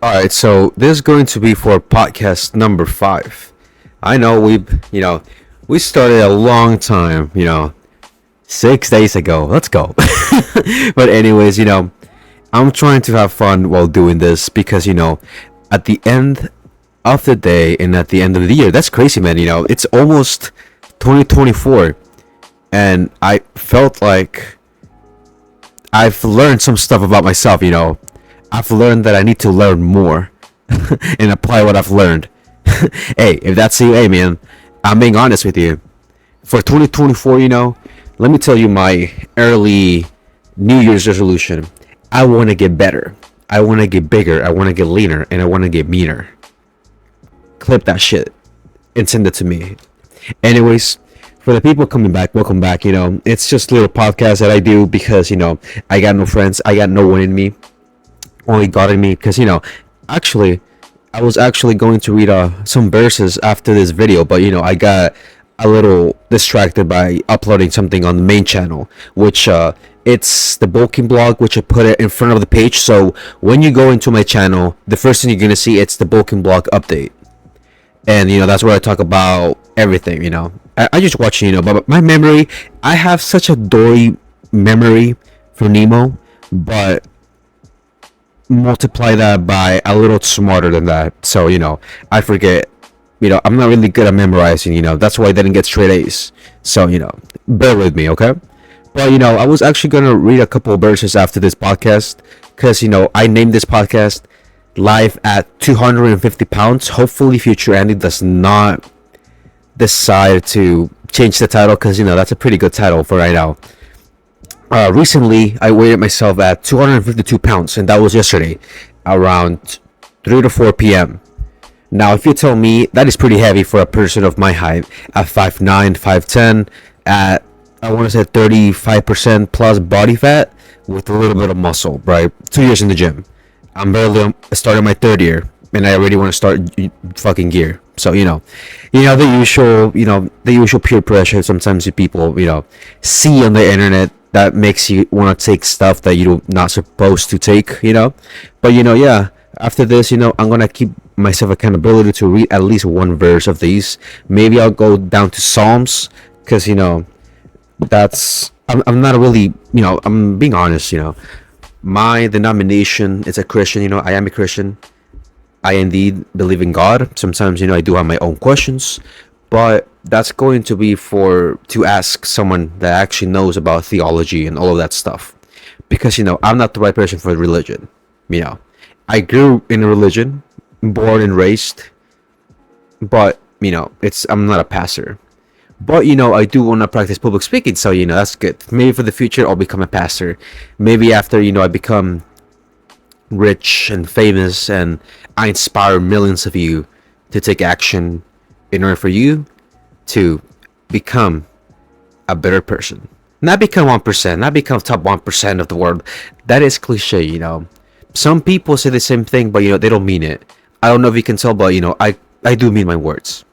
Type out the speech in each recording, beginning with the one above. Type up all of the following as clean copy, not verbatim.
All right, so this is going to be for podcast number 5. I know we started a long time, 6 days ago. Let's go. But anyways, I'm trying to have fun while doing this because, at the end of the day and at the end of the year, that's crazy, man. It's almost 2024, and I felt like I've learned some stuff about myself. I've learned that I need to learn more and apply what I've learned. Hey, if that's you, hey man, I'm being honest with you. For 2024, let me tell you my early New Year's resolution. I want to get better. I want to get bigger. I want to get leaner, and I want to get meaner. Clip that shit and send it to me. Anyways, for the people coming back, welcome back. It's just a little podcast that I do because I got no friends. I got no one in me. Only God in me, because actually I was actually going to read some verses after this video, but I got a little distracted by uploading something on the main channel, which it's the bulking blog, which I put it in front of the page. So when you go into my channel, the first thing you're gonna see, it's the bulking blog update, and that's where I talk about everything. I just watch but my memory, I have such a dory memory for Nemo, but multiply that by a little smarter than that, so I forget. I'm not really good at memorizing. That's why I didn't get straight A's, so bear with me, okay? But I was actually gonna read a couple of verses after this podcast, because I named this podcast Live at 250 pounds. Hopefully future Andy does not decide to change the title, because that's a pretty good title for right now. Recently, I weighed myself at 252 pounds, and that was yesterday, around 3 to 4 p.m. Now, if you tell me that is pretty heavy for a person of my height, at 5'9", 5'10", at, I want to say 35% plus body fat, with a little bit of muscle, right? 2 years in the gym. I'm barely starting my third year, and I already want to start fucking gear. So, the usual peer pressure sometimes people, see on the internet, that makes you want to take stuff that you're not supposed to take, but yeah, after this, I'm gonna keep myself accountability to read at least one verse of these. Maybe I'll go down to Psalms, because that's, I'm not really, I'm being honest. My denomination is a Christian. I am a Christian. I indeed believe in God. Sometimes I do have my own questions, but that's going to be to ask someone that actually knows about theology and all of that stuff, because I'm not the right person for religion. I grew in a religion, born and raised, but I'm not a pastor. But I do want to practice public speaking, so that's good. Maybe for the future I'll become a pastor. Maybe after I become rich and famous and I inspire millions of you to take action in order for you to become a better person. Not become 1%, not become top 1% of the world. That is cliche. Some people say the same thing, but they don't mean it. I don't know if you can tell, but I do mean my words.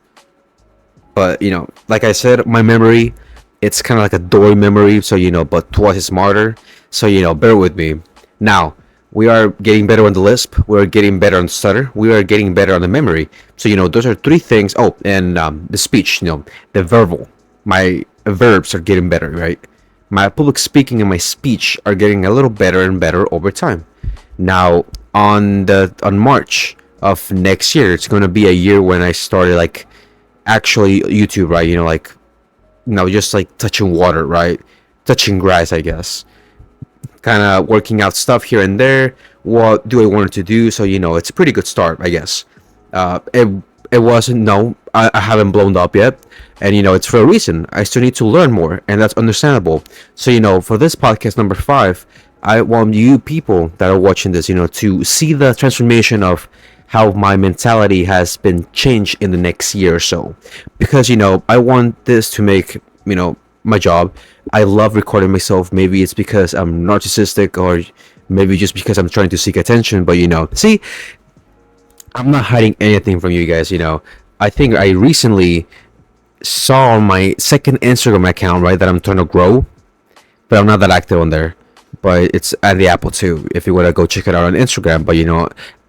But like I said, my memory, it's kind of like a dory memory, so but twice smarter. So bear with me. Now, we are getting better on the lisp, we're getting better on stutter, we are getting better on the memory. So those are 3 things. Oh, and the speech, the verbal, my verbs are getting better, right? My public speaking and my speech are getting a little better and better over time. Now, on March of next year, it's going to be a year when I started actually YouTube, right? Just touching water, right? Touching grass, I guess. Kind of working out stuff here and there. What do I want to do? So it's a pretty good start, I guess. It wasn't, no, I haven't blown up yet, and it's for a reason. I still need to learn more, and that's understandable. So for this podcast number 5, I want you people that are watching this, to see the transformation of how my mentality has been changed in the next year or so, because I want this to make my job. I love recording myself. Maybe it's because I'm narcissistic, or maybe just because I'm trying to seek attention, but see, I'm not hiding anything from you guys. I think I recently saw on my second Instagram account, right, that I'm trying to grow, but I'm not that active on there. but it's andyaapple too. If you wanna go check it out on Instagram, but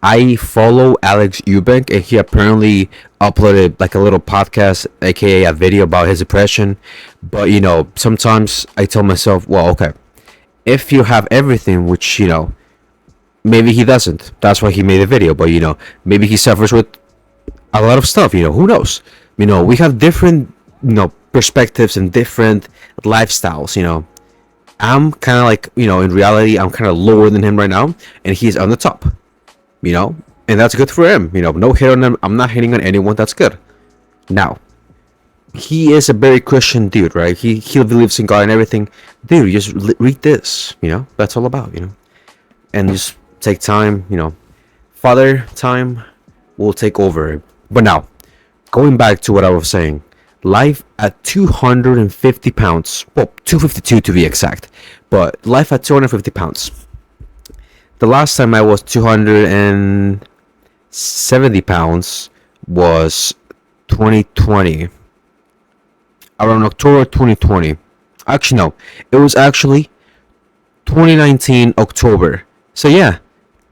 I follow Alex Eubank, and he apparently uploaded like a little podcast, aka a video about his depression. But sometimes I tell myself, well, okay, if you have everything, which maybe he doesn't. That's why he made a video. But maybe he suffers with a lot of stuff. Who knows? We have different perspectives and different lifestyles. I'm kind of like in reality, I'm kind of lower than him right now, and he's on the top. And that's good for him. No hate on him. I'm not hating on anyone. That's good. Now, he is a very Christian dude, right? He believes in God and everything. Dude, just read this. That's all about. And just take time. Father time will take over. But now, going back to what I was saying, life at 250 pounds, well, 252 to be exact, but life at 250 pounds. The last time I was 270 pounds was 2020, around October 2020. Actually, no, it was actually 2019 October. So yeah,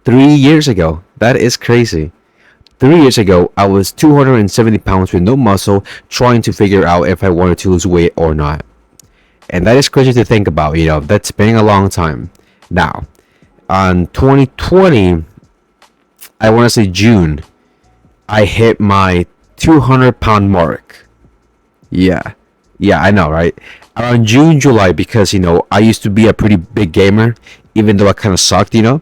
3 years ago. That is crazy. 3 years ago, I was 270 pounds with no muscle, trying to figure out if I wanted to lose weight or not. And that is crazy to think about. That's been a long time. Now, on 2020, I want to say June, I hit my 200-pound mark. Yeah, I know, right? Around June, July, because I used to be a pretty big gamer, even though I kind of sucked. Video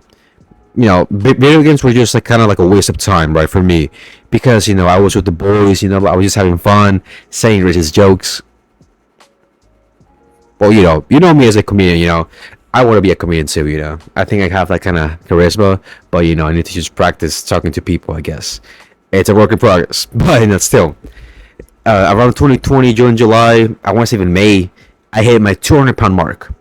games were just like kind of like a waste of time, right, for me, because I was with the boys. I was just having fun, saying racist jokes. Well, me as a comedian. I want to be a comedian too. I think I have that kind of charisma, but I need to just practice talking to people. I guess it's a work in progress, but still. Around 2020, June, July, I want to say even May, I hit my 200-pound mark.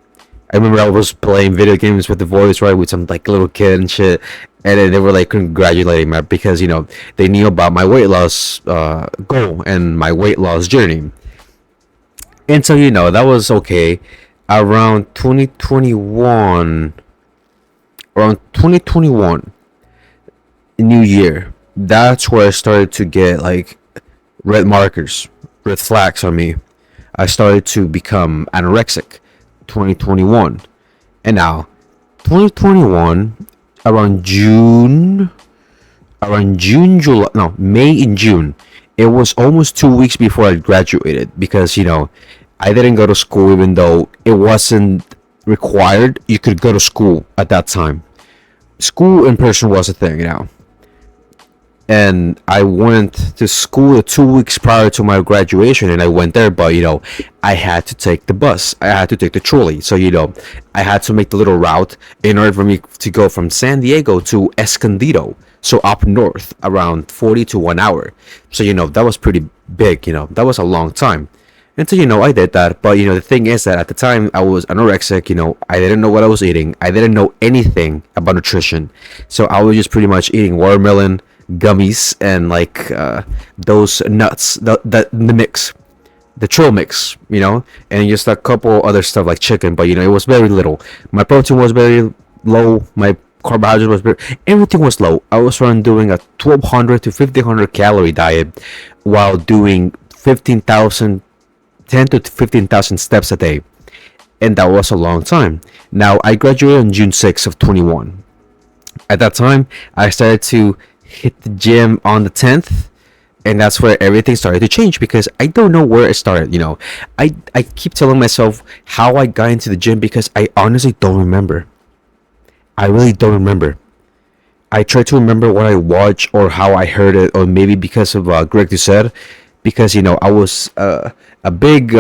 I remember I was playing video games with the boys, right, with some like little kid and shit, and then they were like congratulating me because they knew about my weight loss goal and my weight loss journey, and so that was okay. Around 2021, New Year, that's where I started to get like red markers, red flags on me. I started to become anorexic. 2021, and now 2021, around June, July, no, May and June. It was almost 2 weeks before I graduated because I didn't go to school, even though it wasn't required. You could go to school at that time. School in person was a thing, and I went to school 2 weeks prior to my graduation, and I went there, but I had to take the bus, I had to take the trolley, so I had to make the little route in order for me to go from San Diego to Escondido, so up north, around 40 to 1 hour. So that was pretty big. That was a long time. And so I did that, but the thing is that at the time I was anorexic. I didn't know what I was eating, I didn't know anything about nutrition, so I was just pretty much eating watermelon, gummies, and like those nuts, the mix, the trail mix, and just a couple other stuff like chicken, but it was very little. My protein was very low, my carbohydrate was everything was low. I was around doing a 1200 to 1500 calorie diet while doing 10 to 15,000 steps a day, and that was a long time. Now I graduated on June 6th of 21. At that time, I started to hit the gym on the 10th, and that's where everything started to change because I don't know where it started. I keep telling myself how I got into the gym because I honestly don't remember. I really don't remember. I try to remember what I watched or how I heard it, or maybe because of Greg Doucette, because I was a big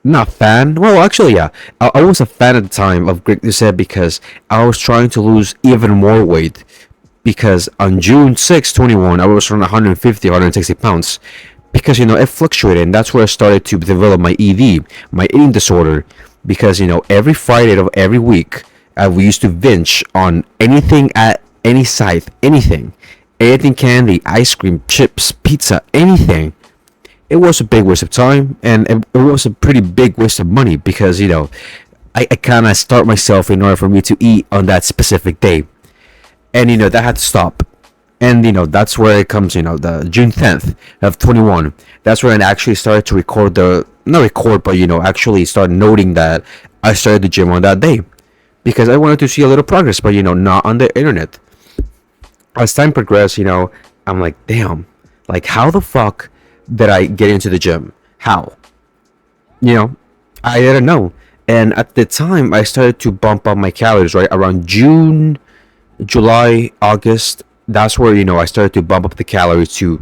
not fan. Well, actually, yeah, I was a fan at the time of Greg Doucette because I was trying to lose even more weight. Because on June 6, 21, I was around 150, 160 pounds. Because, it fluctuated, and that's where I started to develop my ED, my eating disorder. Because, every Friday of every week, we used to binge on anything at any site, anything. Anything candy, ice cream, chips, pizza, anything. It was a big waste of time, and it was a pretty big waste of money because, I kind of start myself in order for me to eat on that specific day. And that had to stop. And that's where it comes, the June 10th of 21. That's where I actually started to record the not record, but actually start noting that I started the gym on that day, because I wanted to see a little progress, but not on the internet. As time progressed, I'm like, damn, like, how the fuck did I get into the gym? How? I didn't know. And at the time, I started to bump up my calories, right? Around June, July, August. That's where, I started to bump up the calories to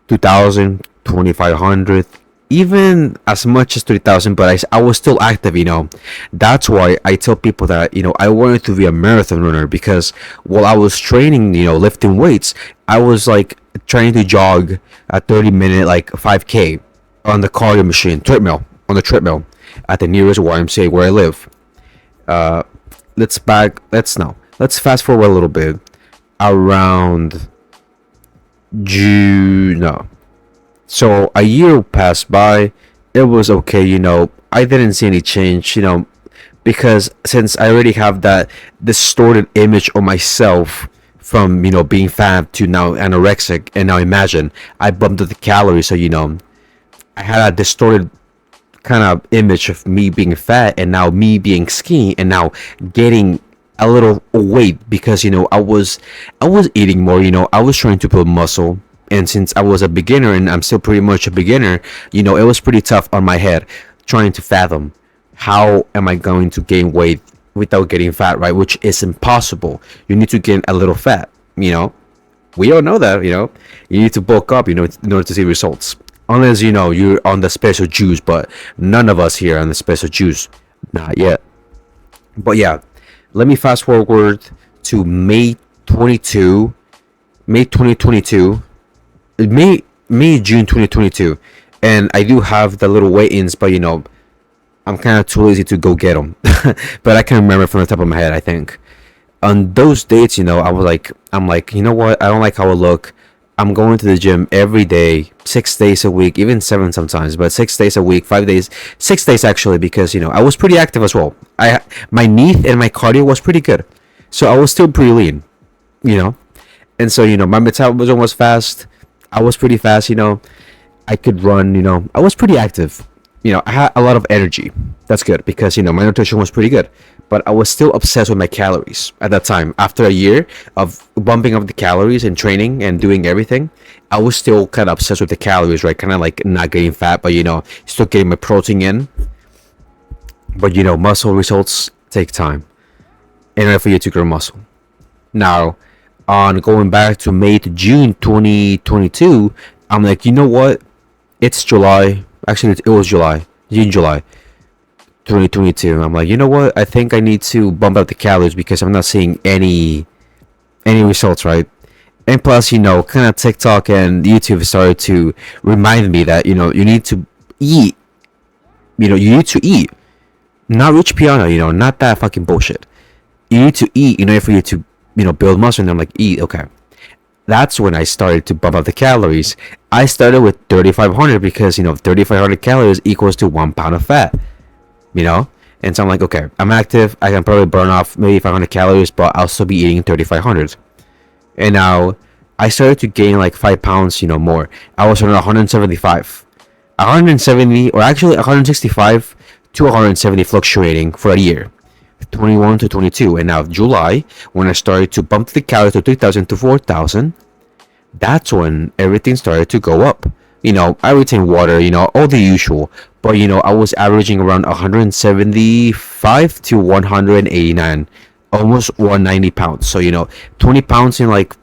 2,000, 2,500, even as much as 3,000, but I was still active. That's why I tell people that, I wanted to be a marathon runner, because while I was training, lifting weights, I was like trying to jog a 30-minute, like 5K on the cardio machine, on the treadmill at the nearest YMCA where I live. Let's fast forward a little bit. Around June, no. So a year passed by. It was okay, I didn't see any change, because since I already have that distorted image of myself from, being fat to now anorexic, and now imagine I bumped up the calories, so I had a distorted kind of image of me being fat, and now me being skinny, and now getting a little weight, because I was eating more. I was trying to build muscle, and since I was a beginner, and I'm still pretty much a beginner, it was pretty tough on my head trying to fathom how am I going to gain weight without getting fat, right? Which is impossible. You need to gain a little fat. We all know that. You need to bulk up, in order to see results, unless you're on the special juice, but none of us here on the special juice, not yet. But yeah, let me fast forward to May 2022, June 2022, and I do have the little weigh-ins, but I'm kind of too lazy to go get them. But I can remember from the top of my head. I think on those dates, I'm like, you know what? I don't like how I look. I'm going to the gym every day, 6 days a week, even 7 sometimes, but 6 days a week, 5 days, 6 days actually, because I was pretty active as well. My knee and my cardio was pretty good, so I was still pretty lean, and so my metabolism was fast. I was pretty fast, I could run, I was pretty active, I had a lot of energy. That's good, because my nutrition was pretty good. But I was still obsessed with my calories at that time. After a year of bumping up the calories and training and doing everything, I was still kind of obsessed with the calories, right? Kind of like not getting fat, but still getting my protein in. But muscle results take time in order for you to grow muscle. Now, on going back to May to June 2022, I'm like, you know what? It's July. Actually, it was July. July 2022. I'm like, you know what? I think I need to bump up the calories, because I'm not seeing any results, right? And plus, kind of TikTok and YouTube started to remind me that you need to eat. You need to eat, not rich piano. Not that fucking bullshit. You need to eat in order for you to build muscle. And I'm like, eat, okay. That's when I started to bump up the calories. I started with 3,500, because 3,500 calories equals to 1 pound of fat. And so I'm like, okay, I'm active. I can probably burn off maybe 500 calories, but I'll still be eating 3,500. And now I started to gain like 5 pounds, more. I was around 170, or actually 165 to 170, fluctuating for a year, 21 to 22. And now July, when I started to bump the calories to 3,000 to 4,000, that's when everything started to go up. I retain water, all the usual. But, I was averaging around 175 to 189, almost 190 pounds. So, 20 pounds in like,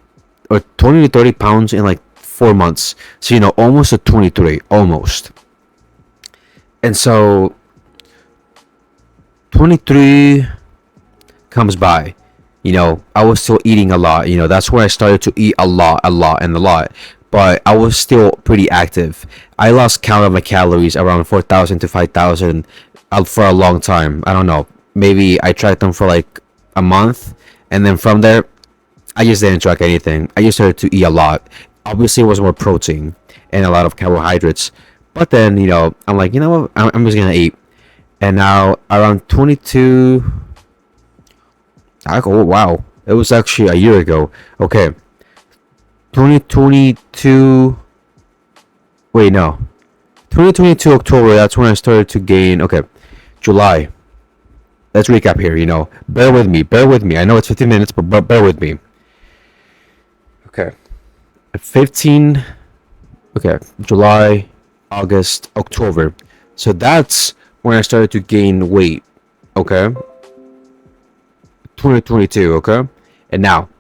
or 20 to 30 pounds in like 4 months. So, almost a 23, almost. And so, 23 comes by. I was still eating a lot. That's where I started to eat a lot. But I was still pretty active. I lost count of my calories around 4,000 to 5,000 for a long time. I don't know. Maybe I tracked them for like a month, and then from there, I just didn't track anything. I just started to eat a lot. Obviously, it was more protein and a lot of carbohydrates. But then, I'm like, you know what? I'm just gonna eat. and now around 22. Oh wow, it was actually a year ago. Okay, 2022. Wait, no, 2022 October. That's when I started to gain. Okay, July. Let's recap here. Bear with me. Bear with me. I know it's 15 minutes, but bear with me. Okay, 15. Okay, July, August, October. So that's when I started to gain weight. Okay, 2022. Okay, and now,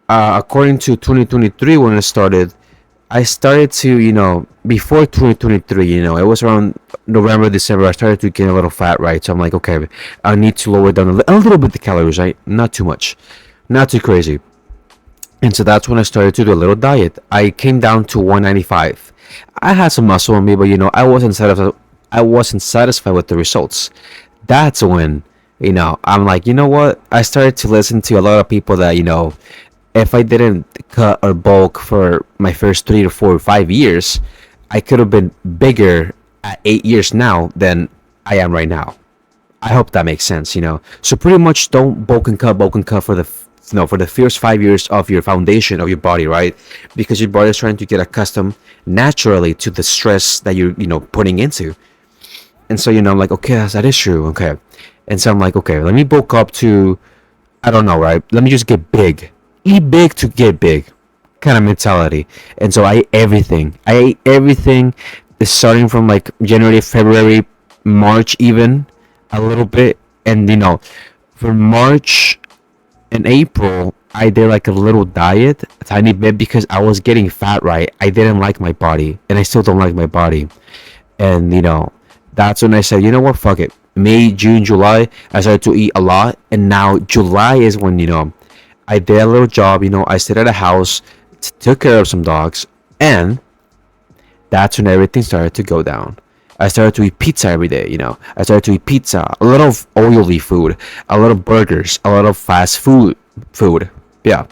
according to 2023, when I started to, before 2023, it was around November, December, I started to gain a little fat, right? So I'm like, okay, I need to lower down a little bit the calories, right? Not too much, not too crazy. And so that's when I started to do a little diet. I came down to 195. I had some muscle on me, but I wasn't satisfied. I wasn't satisfied with the results. That's when, I'm like, you know what? I started to listen to a lot of people that, if I didn't cut or bulk for my first 3 to 4 or 5 years, I could have been bigger at 8 years now than I am right now. I hope that makes sense, So pretty much don't bulk and cut for the first 5 years of your foundation of your body, right? Because your body is trying to get accustomed naturally to the stress that you're, putting into. And so, I'm like, okay, that is true, okay. And so I'm like, okay, let me bulk up to, I don't know, right? Let me just get big. Eat big to get big kind of mentality. And so I ate everything starting from like January, February, March, even a little bit. And for March and April, I did like a little diet, a tiny bit, because I was getting fat, right? I didn't like my body, and I still don't like my body. And that's when I said, you know what, fuck it. May, June, July, I started to eat a lot. And now July is when I did a little job. I stayed at a house, took care of some dogs, and that's when everything started to go down. I started to eat pizza every day. I started to eat pizza, a lot of oily food, a lot of burgers, a lot of fast food. Yeah.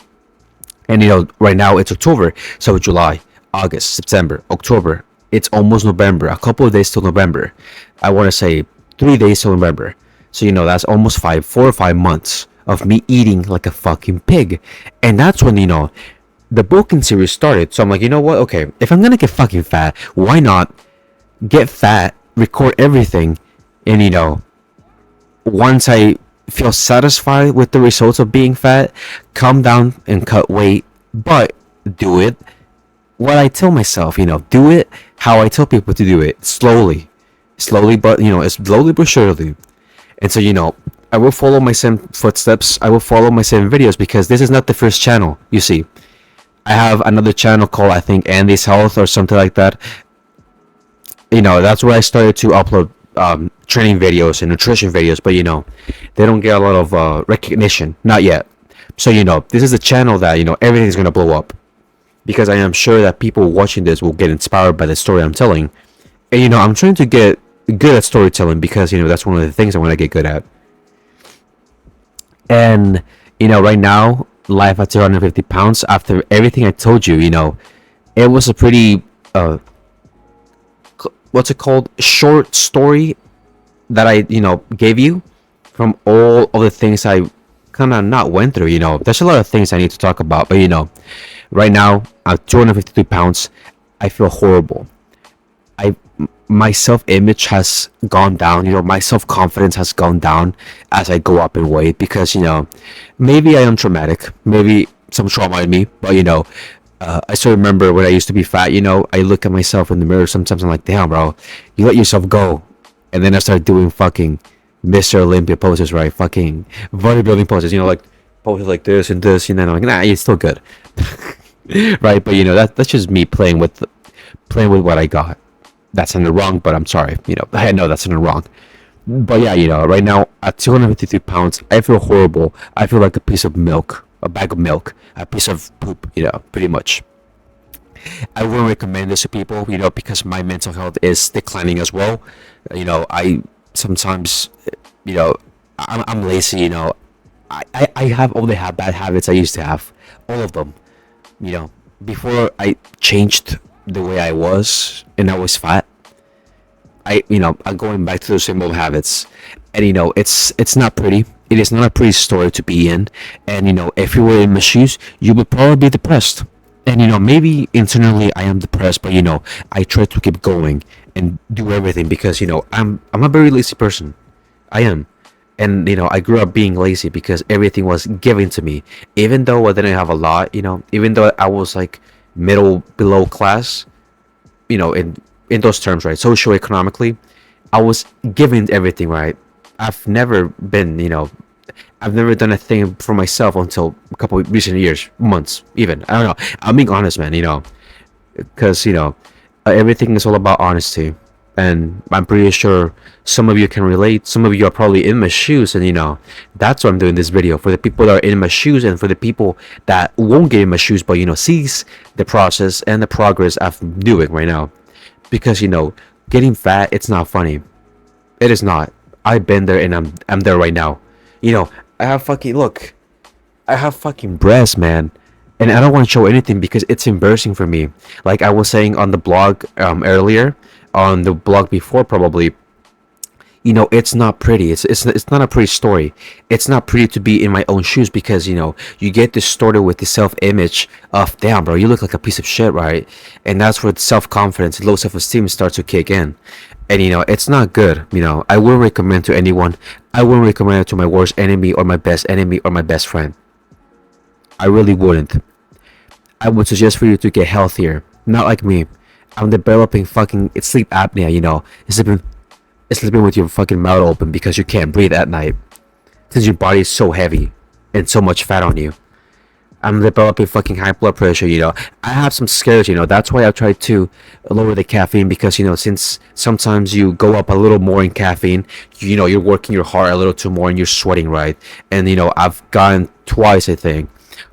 And right now it's October, so July, August, September, October. It's almost November. A couple of days till November. I want to say 3 days till November. So that's almost 4 or 5 months of me eating like a fucking pig. And that's when the bulking series started. So I'm like, you know what? Okay, if I'm gonna get fucking fat, why not get fat, record everything, and once I feel satisfied with the results of being fat, come down and cut weight, but do it what I tell myself, do it how I tell people to do it, slowly, but slowly but surely. And so I will follow my same footsteps, I will follow my same videos, because this is not the first channel. You see, I have another channel called, I think, Andy's Health or something like that. That's where I started to upload training videos and nutrition videos, but they don't get a lot of recognition, not yet. So this is a channel that everything's gonna blow up, because I am sure that people watching this will get inspired by the story I'm telling. And I'm trying to get good at storytelling, because that's one of the things I want to get good at. And right now, life at 250 pounds, after everything I told you, it was a pretty what's it called, short story that I gave you from all of the things I kind of not went through. There's a lot of things I need to talk about, but right now at 252 pounds, I feel horrible. My self-image has gone down. My self-confidence has gone down as I go up in weight, because maybe I am traumatic, maybe some trauma in me, but I still remember when I used to be fat. I look at myself in the mirror sometimes, I'm like, damn, bro, you let yourself go. And then I started doing fucking Mr. Olympia poses, right? Fucking bodybuilding poses, like poses like this and this, and then I'm like, nah, it's still good. Right? But that's just me playing with what I got. That's in the wrong, but I'm sorry. I know that's in the wrong. But yeah, right now at 253 pounds, I feel horrible. I feel like a piece of milk, a bag of milk, a piece of poop, pretty much. I wouldn't recommend this to people, because my mental health is declining as well. I sometimes, I'm lazy, I have all the bad habits I used to have, all of them. Before I changed the way I was and I was fat, I'm going back to those same old habits, and it's not pretty. It is not a pretty story to be in, and if you were in my shoes, you would probably be depressed. And maybe internally I am depressed, but I try to keep going and do everything because I'm a very lazy person. I am. And I grew up being lazy because everything was given to me. Even though I didn't have a lot, even though I was like middle below class, in those terms, right? Socioeconomically, I was given everything, right? I've never been, I've never done a thing for myself until a couple of recent years, months, even. I don't know. I'm being honest, man. Because everything is all about honesty, and I'm pretty sure some of you can relate. Some of you are probably in my shoes, and that's why I'm doing this video, for the people that are in my shoes, and for the people that won't get in my shoes, but sees the process and the progress I'm doing right now. Because getting fat, it's not funny. It is not. I've been there, and I'm there right now. I have fucking look. I have fucking breasts, man, and I don't want to show anything because it's embarrassing for me. Like I was saying on the blog earlier, on the blog before probably. It's not pretty. It's not a pretty story. It's not pretty to be in my own shoes because you get distorted with the self-image of, damn, bro, you look like a piece of shit, right? And that's where self-confidence, low self-esteem starts to kick in. And it's not good. I wouldn't recommend to anyone. I wouldn't recommend it to my worst enemy or my best enemy or my best friend. I really wouldn't. I would suggest for you to get healthier. Not like me. I'm developing fucking sleep apnea. Sleeping with your fucking mouth open because you can't breathe at night, since your body is so heavy and so much fat on you. I'm developing fucking high blood pressure. I have some scares. That's why I try to lower the caffeine because since sometimes you go up a little more in caffeine, you're working your heart a little too more and you're sweating, right? And I've gone twice, I think.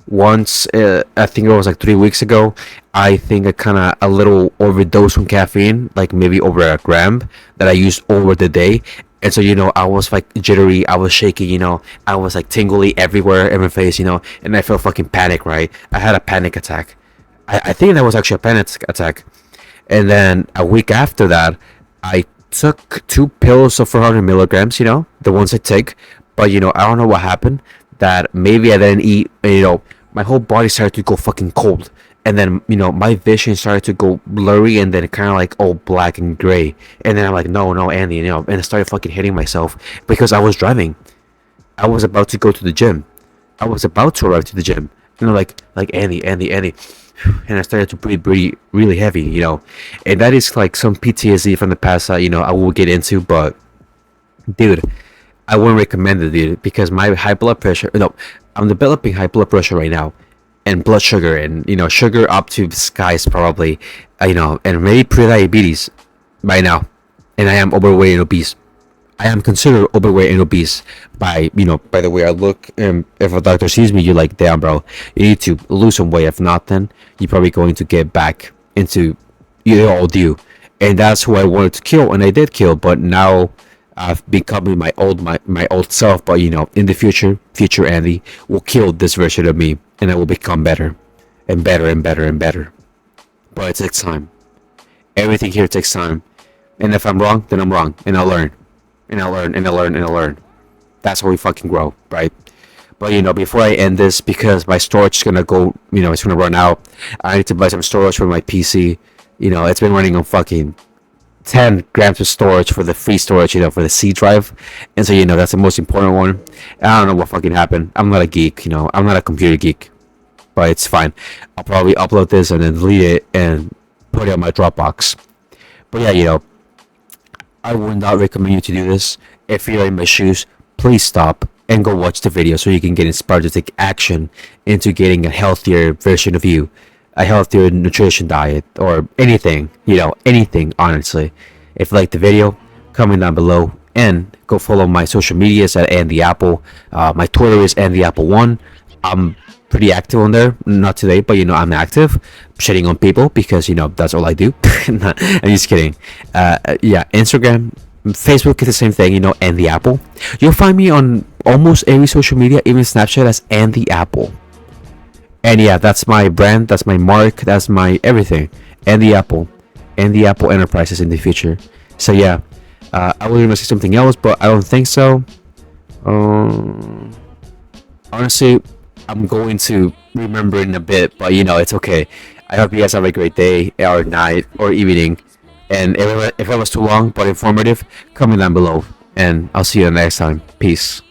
Once, I think it was like 3 weeks ago. I think I kind of a little overdosed on caffeine, like maybe over a gram that I used over the day. And so I was like jittery, I was shaky, I was like tingly everywhere in my face, and I felt fucking panic, right? I had a panic attack. I think that was actually a panic attack. And then a week after that, I took 2 pills of 400 milligrams, the ones I take. But I don't know what happened, that maybe I didn't eat, my whole body started to go fucking cold. And then my vision started to go blurry, and then kind of like all black and gray. And then I'm like, no, Andy, and I started fucking hitting myself because I was driving. I was about to go to the gym. I was about to arrive to the gym. Like Andy, and I started to breathe really heavy, and that is like some PTSD from the past that I will get into. But dude, I wouldn't recommend it, dude, because my high blood pressure. No, I'm developing high blood pressure right now, and blood sugar, and sugar up to the skies probably, and maybe pre-diabetes by now, and I am overweight and obese. I am considered overweight and obese by the way I look. If a doctor sees me, you're like, damn, bro, you need to lose some weight. If not, then you're probably going to get back into old you, and that's who I wanted to kill, and I did kill. But now I've become my old self. But in the future Andy will kill this version of me, and I will become better and better and better and better. But it takes time. Everything here takes time. And if I'm wrong, then I'm wrong, and I'll learn. And I'll learn, and I'll learn, and I'll learn. That's how we fucking grow, right? But before I end this, because my storage is gonna go, it's gonna run out. I need to buy some storage for my PC. It's been running on fucking 10 grams of storage for the free storage, for the C drive. And so that's the most important one. I don't know what fucking happened. I'm not a geek, I'm not a computer geek. But it's fine. I'll probably upload this and then delete it and put it on my Dropbox. But yeah, I would not recommend you to do this. If you're in my shoes, please stop and go watch the video so you can get inspired to take action into getting a healthier version of you, a healthier nutrition diet, or anything, anything, honestly. If you like the video, comment down below, and go follow my social medias at andyaapple. My Twitter is andyaapple1. I'm pretty active on there, not today, but I'm active, shitting on people because that's all I do. I'm just kidding. Yeah, Instagram, Facebook is the same thing, andyaapple. You'll find me on almost every social media, even Snapchat, as andyaapple. And yeah, that's my brand, that's my mark, that's my everything. Andyaapple Enterprises in the future. So yeah, I was gonna say something else, but I don't think so. Um, Honestly, I'm going to remember in a bit, but it's okay. I hope you guys have a great day or night or evening. And if it was too long but informative, comment down below. And I'll see you next time. Peace.